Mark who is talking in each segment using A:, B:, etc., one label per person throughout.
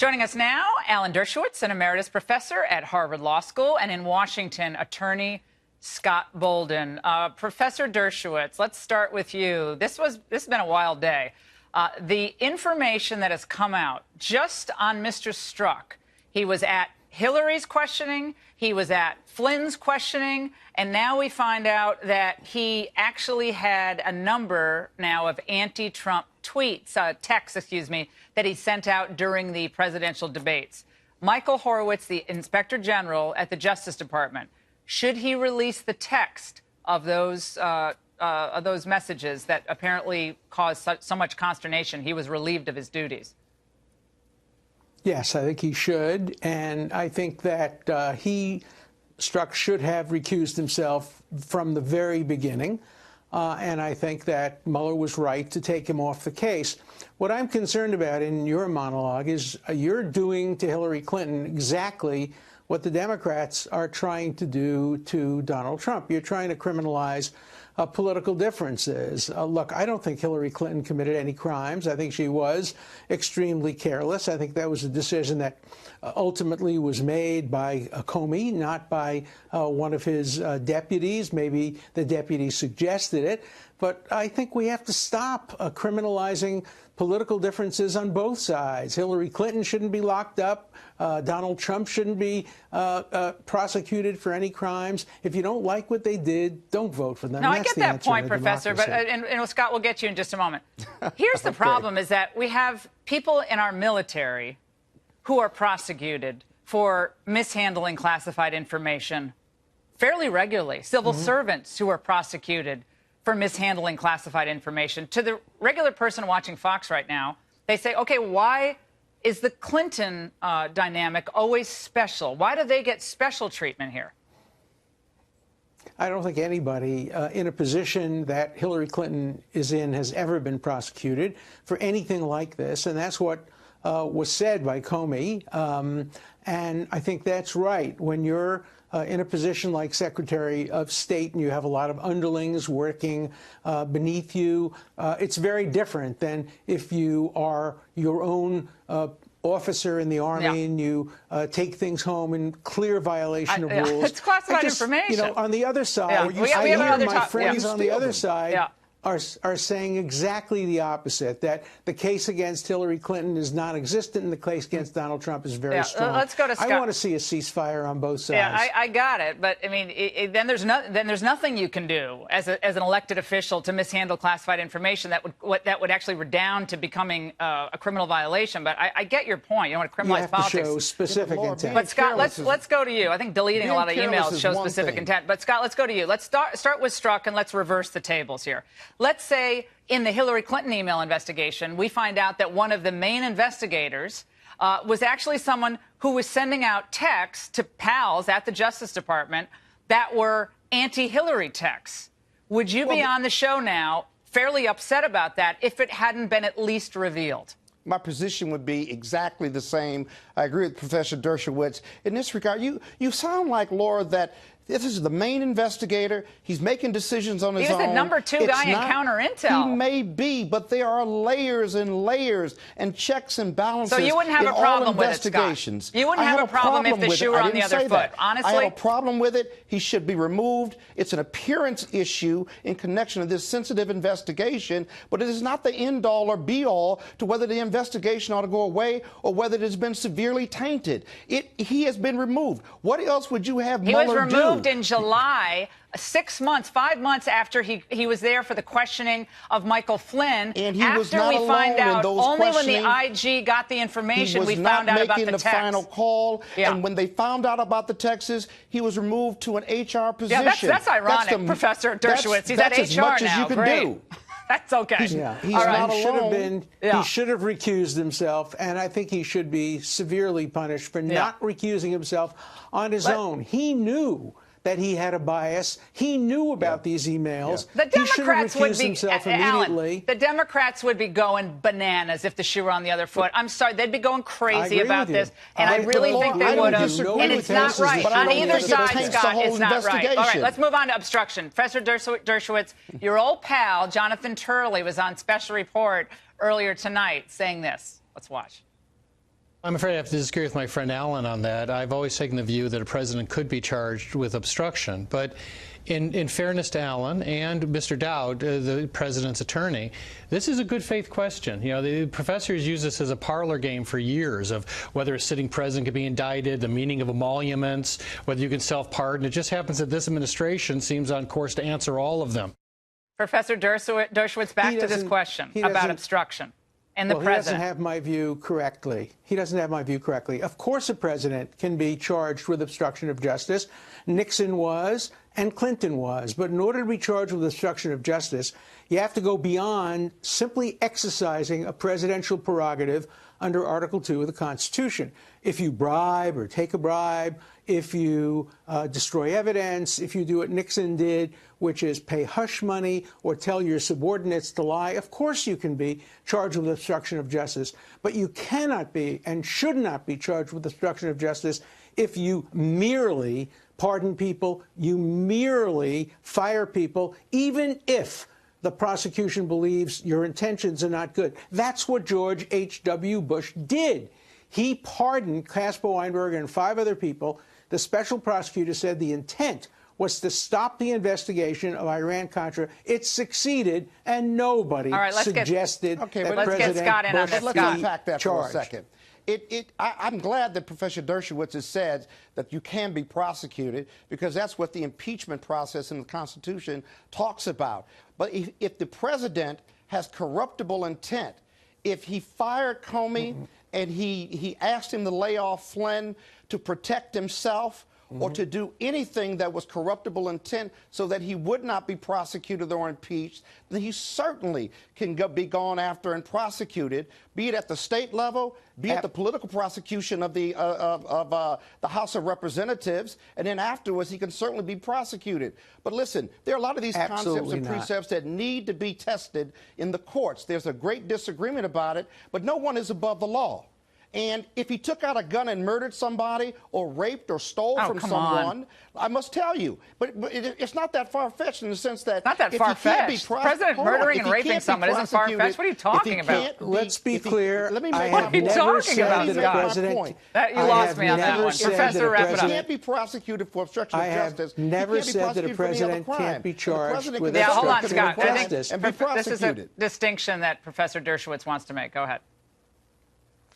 A: Joining us now, Alan Dershowitz, an emeritus professor at Harvard Law School, and in Washington, attorney Scott Bolden. Professor Dershowitz, let's start with you. This has been a wild day. The information that has come out just on Mr. Strzok, he was at Hillary's questioning, he was at Flynn's questioning, and now we find out that he actually had a number now of anti-Trump tweets, texts, that he sent out during the presidential debates. Michael Horowitz, the Inspector General at the Justice Department, should he release the text of those messages that apparently caused so much consternation? He was relieved of his duties.
B: Yes, I think he should, and I think that Strzok should have recused himself from the very beginning, and I think that Mueller was right to take him off the case. What I'm concerned about in your monologue is you're doing to Hillary Clinton exactly what the Democrats are trying to do to Donald Trump. You're trying to criminalize political differences. Look, I don't think Hillary Clinton committed any crimes. I think she was extremely careless. I think that was a decision that ultimately was made by Comey, not by one of his deputies. Maybe the deputy suggested it. But I think we have to stop criminalizing political differences on both sides. Hillary Clinton shouldn't be locked up. Donald Trump shouldn't be prosecuted for any crimes. If you don't like what they did, don't vote for them.
A: No, I get that point, Professor, but and Scott, we'll get you in just a moment. Here's the problem is that we have people in our military who are prosecuted for mishandling classified information fairly regularly. Civil servants who are prosecuted for mishandling classified information. To the regular person watching Fox right now, they say, okay, why is the Clinton dynamic always special? Why do they get special treatment here?
B: I don't think anybody in a position that Hillary Clinton is in has ever been prosecuted for anything like this. And that's what was said by Comey. And I think that's right. When you're in a position like Secretary of State and you have a lot of underlings working beneath you, it's very different than if you are your own officer in the Army and you take things home in clear violation of rules.
A: It's classified information.
B: You know, on the other side, I hear my friends on the other side are saying exactly the opposite, that the case against Hillary Clinton is non-existent and the case against Donald Trump is very strong.
A: Let's go to Scott.
B: I want to see a ceasefire on both sides.
A: Yeah, I got it. But, I mean, then there's nothing you can do as an elected official to mishandle classified information that would actually redound to becoming a criminal violation. But I get your point. You don't want to criminalize politics.
B: You have to show specific intent.
A: But, Scott, let's go to you. I think deleting a lot of emails shows specific intent. But, Scott, let's go to you. Let's start with Strzok and let's reverse the tables here. Let's say in the Hillary Clinton email investigation, we find out that one of the main investigators was actually someone who was sending out texts to pals at the Justice Department that were anti-Hillary texts. Would you be on the show now fairly upset about that if it hadn't been at least revealed?
C: My position would be exactly the same. I agree with Professor Dershowitz. In this regard, you sound like, Laura, that this is the main investigator. He's making decisions on his own.
A: He was the number 2 guy in counter intel.
C: He may be, but there are layers and layers and checks and balances.
A: So you wouldn't have a problem with it, Scott? You wouldn't have a problem if the shoe were on the other foot, honestly?
C: I have a problem with it. He should be removed. It's an appearance issue in connection to this sensitive investigation, but it is not the end-all or be-all to whether the investigation ought to go away or whether it has been severely tainted. He has been removed. What else would you have Mueller do?
A: He was removed in July, 6 months, 5 months after he was there for the questioning of Michael Flynn.
C: And he was not alone in those
A: only when the IG got the information, we found out about the text.
C: He was not making the final call. And when they found out about the texts, he was removed to an HR position.
A: Yeah, that's ironic, Professor Dershowitz. He's at HR now.
C: That's as much as you can do.
A: That's okay.
B: He's not alone. He should have recused himself, and I think he should be severely punished for not recusing himself on his own. He knew that he had a bias. He knew about these emails.
A: The Democrats would be,
B: immediately.
A: The Democrats would be going bananas if the shoe were on the other foot. I'm sorry, they'd be going crazy about this, and I really think they would have. And it's not right. On either side, Scott, it's not right. All right, let's move on to obstruction. Professor Dershowitz, your old pal, Jonathan Turley, was on Special Report earlier tonight saying this. Let's watch.
D: I'm afraid I have to disagree with my friend Alan on that. I've always taken the view that a president could be charged with obstruction. But in fairness to Alan and Mr. Dowd, the president's attorney, this is a good faith question. You know, the professors use this as a parlor game for years of whether a sitting president could be indicted, the meaning of emoluments, whether you can self-pardon. It just happens that this administration seems on course to answer all of them.
A: Professor Dershowitz, back to this question about obstruction. And the president.
B: He doesn't have my view correctly. He doesn't have my view correctly. Of course, a president can be charged with obstruction of justice. Nixon was, and Clinton was. But in order to be charged with obstruction of justice, you have to go beyond simply exercising a presidential prerogative under Article 2 of the Constitution. If you bribe or take a bribe, if you destroy evidence, if you do what Nixon did, which is pay hush money or tell your subordinates to lie, of course you can be charged with obstruction of justice. But you cannot be and should not be charged with obstruction of justice if you merely pardon people, you merely fire people, even if the prosecution believes your intentions are not good. That's what George H.W. Bush did. He pardoned Caspar Weinberger and 5 other people. The special prosecutor said the intent was to stop the investigation of Iran-Contra. It succeeded, and nobody suggested that President Bush
C: let's unpack that for a second. I'm glad that Professor Dershowitz has said that you can be prosecuted, because that's what the impeachment process in the Constitution talks about. But if the president has corruptible intent, if he fired Comey and he asked him to lay off Flynn to protect himself, or to do anything that was corruptible intent so that he would not be prosecuted or impeached, then he certainly can be gone after and prosecuted, be it at the state level, be it the political prosecution of the House of Representatives, and then afterwards he can certainly be prosecuted. But listen, there are a lot of these concepts and precepts that need to be tested in the courts. There's a great disagreement about it, but no one is above the law. And if he took out a gun and murdered somebody or raped or stole from someone, I must tell you, but it's not that far-fetched in the sense that...
A: Not that far-fetched. President murdering and raping someone isn't far-fetched. What are you talking about?
B: Let's be clear.
A: I have never said that the president... You lost me on that one. Professor, wrap it up.
C: He can't be prosecuted for obstruction of justice.
B: I have never said that a president can't be charged with
A: hold on,
B: obstruction
A: Scott.
B: of justice.
A: This is a distinction that Professor Dershowitz wants to make. Go ahead.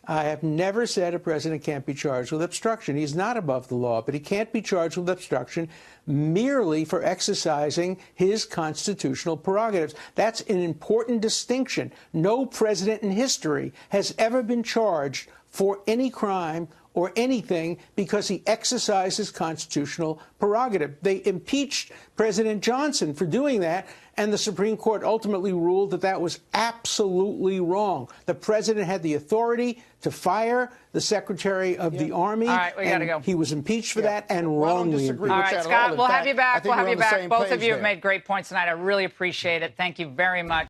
B: I have never said a president can't be charged with obstruction. He's not above the law, but he can't be charged with obstruction merely for exercising his constitutional prerogatives. That's an important distinction. No president in history has ever been charged for any crime or anything because he exercised his constitutional prerogative. They impeached President Johnson for doing that, and the Supreme Court ultimately ruled that that was absolutely wrong. The president had the authority to fire the Secretary of the Army.
A: All right, we got to go.
B: He was impeached for that and wrongly impeached.
A: All right, Scott, we'll have you back. We'll have you back. Both of you have made great points tonight. I really appreciate it. Thank you very much.